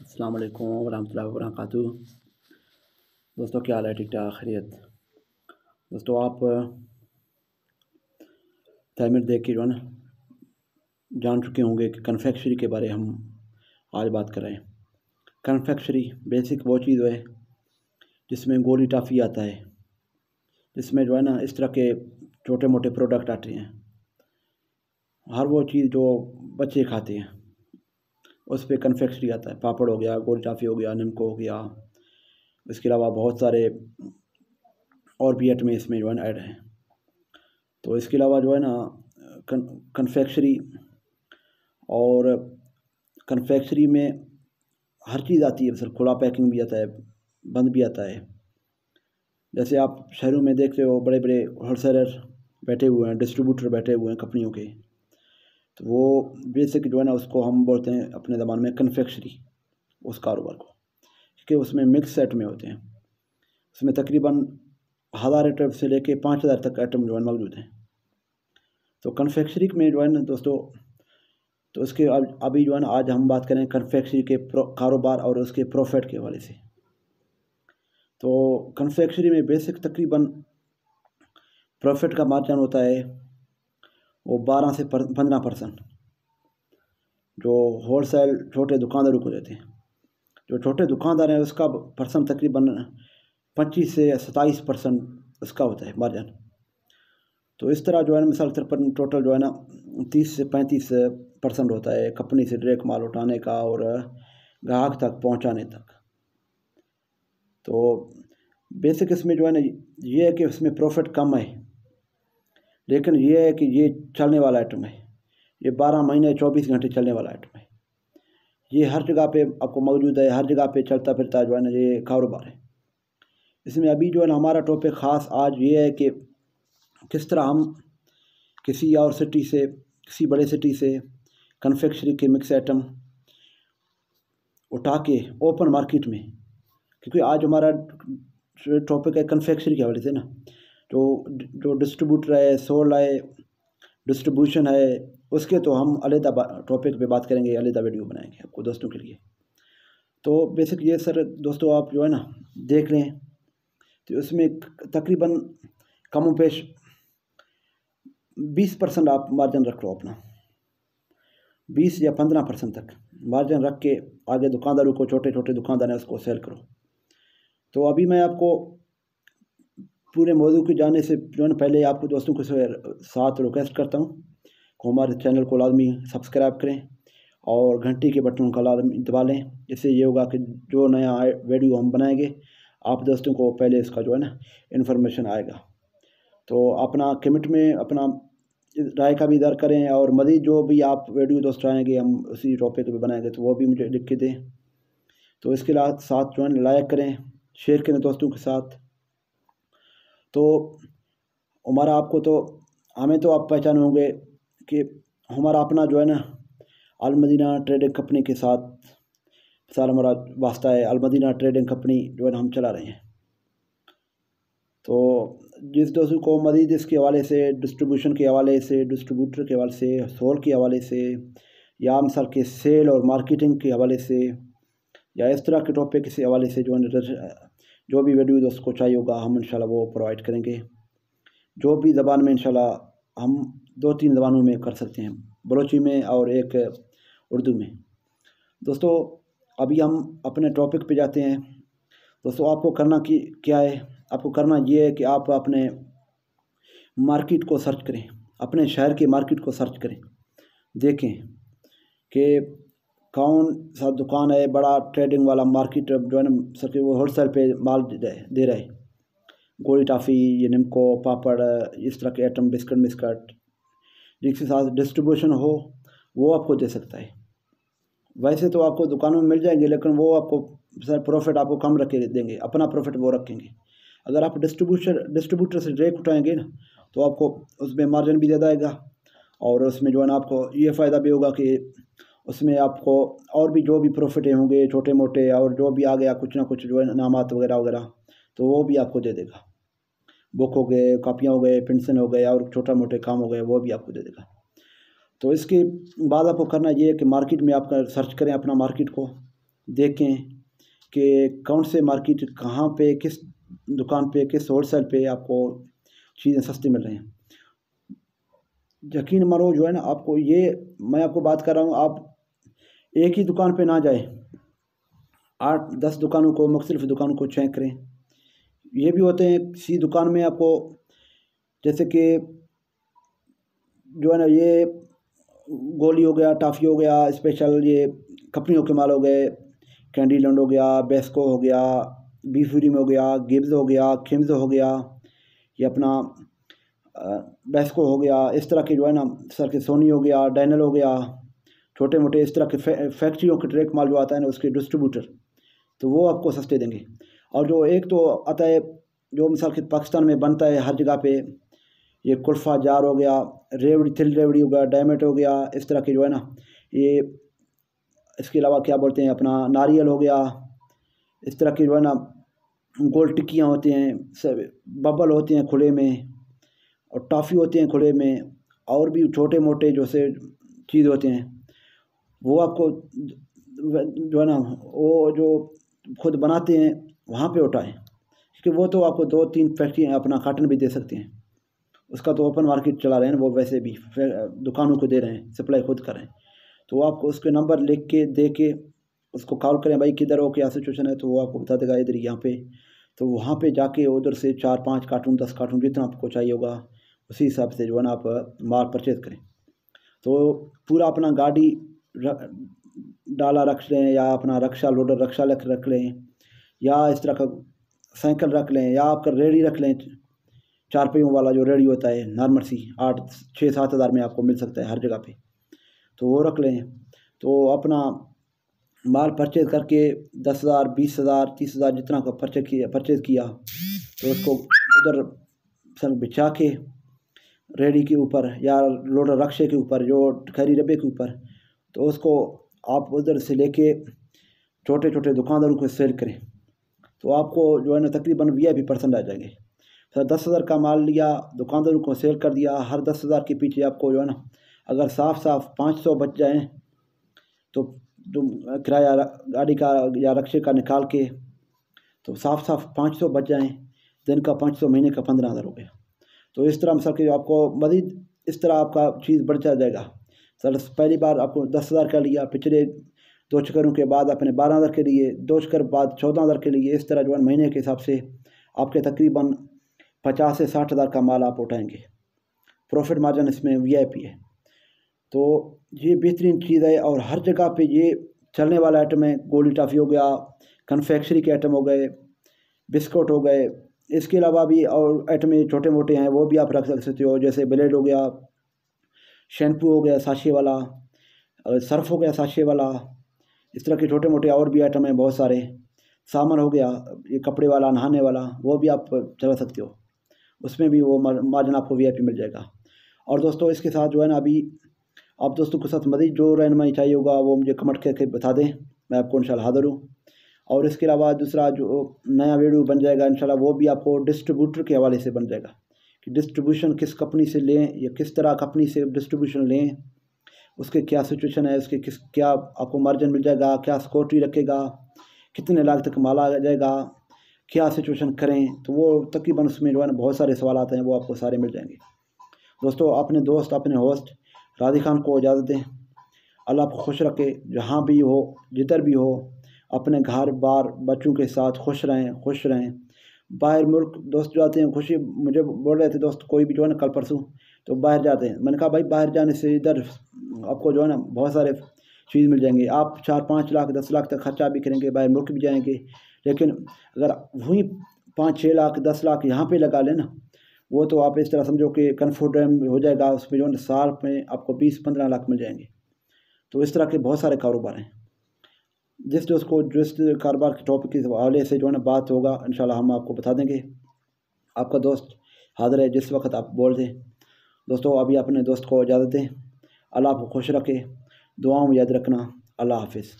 अलैकुम वरहमतुल्लाहि वबरकातुहू। दोस्तों क्या हाल है? ठीक ठाक, खैरियत। दोस्तों आप तहमीर देख के जो है ना जान चुके होंगे कि कन्फेक्शनरी के बारे हम आज बात कर रहे हैं। कन्फेक्शनरी बेसिक वो चीज़ है जिसमें गोली टाफ़ी आता है, जिसमें जो है ना इस तरह के छोटे मोटे प्रोडक्ट आते हैं। हर वो चीज़ जो बच्चे खाते हैं उस पर कन्फेक्शनरी आता है। पापड़ हो गया, गोली टाफ़ी हो गया, नेमको हो गया, इसके अलावा बहुत सारे और भी आइटम इसमें जो है ना ऐड हैं। तो इसके अलावा जो है ना कन्फेक्शनरी और कन्फेक्शनरी में हर चीज़ आती है, सर खुला पैकिंग भी आता है, बंद भी आता है। जैसे आप शहरों में देख रहे हो बड़े बड़े होलसेलर बैठे हुए हैं, डिस्ट्रीब्यूटर बैठे हुए हैं कंपनियों के, तो वो बेसिक जो है ना उसको हम बोलते हैं अपने ज़बान में कन्फेक्शनरी, उस कारोबार को, क्योंकि उसमें मिक्स सेट में होते हैं। उसमें तकरीबन 1000 आइटम से लेके 5000 तक आइटम जो है मौजूद हैं। तो कन्फेक्शनरी में जो है ना दोस्तों, तो उसके अभी जो है ना आज हम बात करें कन्फेक्शनरी के कारोबार और उसके प्रॉफिट के हवाले से। तो कन्फेक्शनरी में बेसिक तकरीबन प्रॉफिट का मार्जिन होता है वो 12 से 15%, जो होलसेल छोटे दुकानदारों को देते हैं। जो छोटे दुकानदार हैं उसका परसेंट तकरीबन 25 से 27% उसका होता है मार्जिन। तो इस तरह जो है ना मिसाल के तौर पर टोटल जो है ना 30 से 35% होता है कंपनी से डायरेक्ट माल उठाने का और ग्राहक तक पहुंचाने तक। तो बेसिक इसमें जो है ना ये है कि इसमें प्रॉफिट कम है, लेकिन ये है कि ये चलने वाला आइटम है, ये 12 महीने 24 घंटे चलने वाला आइटम है। ये हर जगह पे आपको मौजूद है, हर जगह पे चलता फिरता जो है ना ये कारोबार है। इसमें अभी जो है ना हमारा टॉपिक ख़ास आज ये है कि किस तरह हम किसी और सिटी से, किसी बड़े सिटी से कन्फेक्शनरी के मिक्स आइटम उठा के ओपन मार्केट में, क्योंकि आज हमारा टॉपिक है कन्फेक्शनरी के हवाले से ना, जो डिस्ट्रीब्यूटर है, सोल है, डिस्ट्रीब्यूशन है, उसके तो हम अलग टॉपिक पे बात करेंगे, अलग वीडियो बनाएंगे आपको दोस्तों के लिए। तो बेसिक ये सर दोस्तों आप जो है ना देख लें, तो उसमें तकरीबन कम पेश 20% आप मार्जिन रख लो अपना, 20 या 15% तक मार्जिन रख के आगे दुकानदारों को, छोटे छोटे दुकानदार हैं उसको सेल करो। तो अभी मैं आपको पूरे मौजू के जाने से जो है ना पहले आपको दोस्तों के साथ रिक्वेस्ट करता हूँ कि हमारे चैनल को लाजमी सब्सक्राइब करें और घंटी के बटन का लाजमी दबा लें। इससे ये होगा कि जो नया वीडियो हम बनाएंगे आप दोस्तों को पहले इसका जो है ना इन्फॉर्मेशन आएगा। तो अपना कमेंट में अपना राय का भी दर्ज करें, और मज़ीद जो भी आप वीडियो दोस्त चाहेंगे हम उसी टॉपिक पे बनाएंगे तो वो भी मुझे लिख के दें। तो इसके साथ जो है लाइक करें, शेयर करें दोस्तों के साथ। तो हमारा आपको तो हमें तो आप पहचाने होंगे कि हमारा अपना जो है ना अलमदीना ट्रेडिंग कंपनी के साथ सारा हमारा वास्ता है। अलमदीना ट्रेडिंग कंपनी जो है ना हम चला रहे हैं। तो जिस दोस्तों को मज़ीद इसके हवाले से, डिस्ट्रीब्यूशन के हवाले से, डिस्ट्रीब्यूटर के हवाले से, सोल के हवाले से, या मिसाल के सेल और मार्केटिंग के हवाले से, या इस तरह के टॉपिक के हवाले से जो भी वीडियो दोस्त को चाहिए होगा हम इंशाल्लाह वो प्रोवाइड करेंगे। जो भी ज़बान में इंशाल्लाह हम 2-3 ज़बानों में कर सकते हैं, बलोची में और एक उर्दू में। दोस्तों अभी हम अपने टॉपिक पे जाते हैं। दोस्तों आपको करना क्या है, आपको करना ये है कि आप अपने मार्केट को सर्च करें, अपने शहर के मार्केट को सर्च करें, देखें कि कौन सा दुकान है बड़ा ट्रेडिंग वाला मार्केट जो है ना सर वो होलसेल पे माल दे रहे हैं। गोली टाफ़ी, ये नेमको, पापड़, इस तरह के आइटम, बिस्कट जिसके साथ डिस्ट्रीब्यूशन हो वो आपको दे सकता है। वैसे तो आपको दुकानों में मिल जाएंगे, लेकिन वो आपको सर प्रॉफिट आपको कम रख के देंगे, अपना प्रॉफिट वो रखेंगे। अगर आप डिस्ट्रीब्यूटर से डायरेक्ट उठाएंगे ना तो आपको उसमें मार्जिन भी ज़्यादा आएगा, और उसमें जो है ना आपको ये फ़ायदा भी होगा कि उसमें आपको और भी जो भी प्रॉफिट होंगे छोटे मोटे, और जो भी आ गया कुछ ना कुछ जो है इनामात वगैरह वगैरह, तो वो भी आपको दे देगा। बुक हो गए, कापियाँ हो गए, पेंसिल हो गए, और छोटा मोटे काम हो गए वो भी आपको दे देगा। तो इसके बाद आपको करना ये है कि मार्केट में आप सर्च करें अपना मार्केट को, देखें कि कौन से मार्केट कहाँ पे, किस दुकान पे, किस होलसेल पे आपको चीज़ें सस्ती मिल रही हैं। यकीन मानो जो है ना, आपको ये मैं आपको बात कर रहा हूँ, आप एक ही दुकान पे ना जाए, 8-10 दुकानों को, मुख्तलिफ दुकानों को चेक करें। ये भी होते हैं किसी दुकान में आपको, जैसे कि जो है ना, ये गोली हो गया, टाफ़ी हो गया, स्पेशल ये कंपनियों के माल हो गए, कैंडी लैंड हो गया, बेस्को हो गया, बीफ्री में हो गया, गिब्स हो गया, खिम्स हो गया, ये अपना बेस्को हो गया, इस तरह के जो है ना, सर के सोनी हो गया, डैनल हो गया, छोटे मोटे इस तरह के फैक्ट्रियों के ट्रैक माल जो आता है ना, उसके डिस्ट्रीब्यूटर, तो वो आपको सस्ते देंगे। और जो एक तो आता है जो मिसाल के पाकिस्तान में बनता है हर जगह पे, ये कुल्फ़ा जार हो गया, रेवड़ी, तिल रेवड़ी हो गया, डायमंड हो गया, इस तरह के जो है ना, ये इसके अलावा क्या बोलते हैं अपना नारियल हो गया, इस तरह की जो है ना गोल टिक्कियाँ होती हैं, सब बबल होती हैं खुले में, और टॉफ़ी होती हैं खुले में, और भी छोटे मोटे जो से चीज़ होते हैं, वो आपको जो है ना, वो जो खुद बनाते हैं वहाँ पे उठाएं, क्योंकि वो तो आपको 2-3 फैक्ट्री अपना काटन भी दे सकते हैं, उसका तो ओपन मार्केट चला रहे हैं, वो वैसे भी दुकानों को दे रहे हैं, सप्लाई खुद कर रहे हैं। तो आपको उसके नंबर लिख के दे के उसको कॉल करें, भाई किधर हो, क्या सिचुएशन है, तो वो आपको बता देगा इधर यहाँ पे। तो वहाँ पे जाके उधर से 4-5 कार्टून 10 कार्टून जितना आपको चाहिए होगा, उसी हिसाब से जो है ना आप माल परचेज़ करें। तो पूरा अपना गाड़ी डाला रख लें, या अपना रक्षा लोडर रक्षा रख लें, या इस तरह का साइकिल रख लें, या आपका रेडी रख लें, 4 पहियों वाला जो रेडी होता है नॉर्मल सी, 6-7 हज़ार में आपको मिल सकता है हर जगह पे, तो वो रख लें। तो अपना माल परचेज़ करके 10,000, 20,000, 30,000 जितना का परचेज़ किया, तो उसको उधर सर बिछा के रेडी के ऊपर या लोडर रक्शे के ऊपर, जो खैरी डब्बे के ऊपर, तो उसको आप उधर से लेके छोटे छोटे दुकानदारों को सेल करें, तो आपको जो है ना तकरीबन VIP% आ जाएंगे। सर 10,000 का माल लिया, दुकानदारों को सेल कर दिया, हर 10,000 के पीछे आपको जो है ना, अगर साफ 500 बच जाएँ, तो किराया गाड़ी का या रक्शे का निकाल के, तो साफ 500 बच जाएँ, दिन का 500, महीने का 15,000 हो गया। तो इस तरह मिसाल के आपको मज़ीद इस तरह आपका चीज़ बढ़ता जाएगा। सर पहली बार आपको 10,000 का लिया, पिछले 2 चक्करों के बाद अपने 12,000 के लिए, 2 चक्कर बाद 14,000 के लिए, इस तरह जो है महीने के हिसाब से आपके तकरीबन 50 से 60 हज़ार का माल आप उठाएंगे। प्रॉफिट मार्जिन इसमें VIP है। तो ये बेहतरीन चीज़ है, और हर जगह पे ये चलने वाला आइटम है। गोली टाफ़ी हो गया, कन्फेक्शनरी के आइटम हो गए, बिस्कुट हो गए, इसके अलावा भी और आइटम छोटे मोटे हैं, वो भी आप रख सकते हो, जैसे ब्लेड हो गया, शैम्पू हो गया साशे वाला, सर्फ हो गया साशे वाला, इस तरह के छोटे मोटे और भी आइटम हैं बहुत सारे। सामान हो गया ये कपड़े वाला, नहाने वाला, वो भी आप चला सकते हो, उसमें भी वो मार्जिन आपको VIP मिल जाएगा। और दोस्तों इसके साथ जो है ना, अभी आप दोस्तों के साथ मज़ीद जो रहनुमाई चाहिए होगा वो मुझे कमेंट करके बता दें, मैं आपको इंशाल्लाह हाज़िर हूँ। और इसके अलावा दूसरा जो नया वीडियो बन जाएगा इंशाल्लाह, वो भी आपको डिस्ट्रीब्यूटर के हवाले से बन जाएगा, कि डिस्ट्रीब्यूशन किस कंपनी से लें या किस तरह कंपनी से डिस्ट्रीब्यूशन लें, उसके क्या सिचुएशन है, उसके क्या आपको मार्जिन मिल जाएगा, क्या सिक्योरिटी रखेगा, कितने लाख तक माल आ जाएगा, क्या सिचुएशन करें। तो वो तकरीबन उसमें जो है ना बहुत सारे सवाल आते हैं, वो आपको सारे मिल जाएंगे। दोस्तों अपने दोस्त, अपने होस्ट राधी खान को इजाज़त दें। अल्लाह आपको खुश रखे, जहाँ भी हो, जिधर भी हो, अपने घर बार बच्चों के साथ खुश रहें। बाहर मुल्क दोस्त जाते हैं, खुशी मुझे बोल रहे थे दोस्त कोई भी जो है ना कल परसों, तो बाहर जाते हैं। मैंने कहा भाई बाहर जाने से इधर आपको जो है ना बहुत सारे चीज़ मिल जाएंगे, आप 4-5 लाख 10 लाख तक खर्चा भी करेंगे, बाहर मुल्क भी जाएंगे, लेकिन अगर वहीं 5-6 लाख 10 लाख यहाँ पे लगा लेना, वो तो आप इस तरह समझो कि कंफर्टेबल हो जाएगा, उसमें जो है साल में आपको 20-15 लाख मिल जाएंगे। तो इस तरह के बहुत सारे कारोबार हैं। जिस कारोबार के टॉपिक के हवाले से जो है ना बात होगा इंशाल्लाह हम आपको बता देंगे। आपका दोस्त हाज़िर है, जिस वक्त आप बोल दें। दोस्तों अभी अपने दोस्त को इजाज़त दें। अल्लाह आपको खुश रखे, दुआओं में याद रखना। अल्लाह हाफिज़।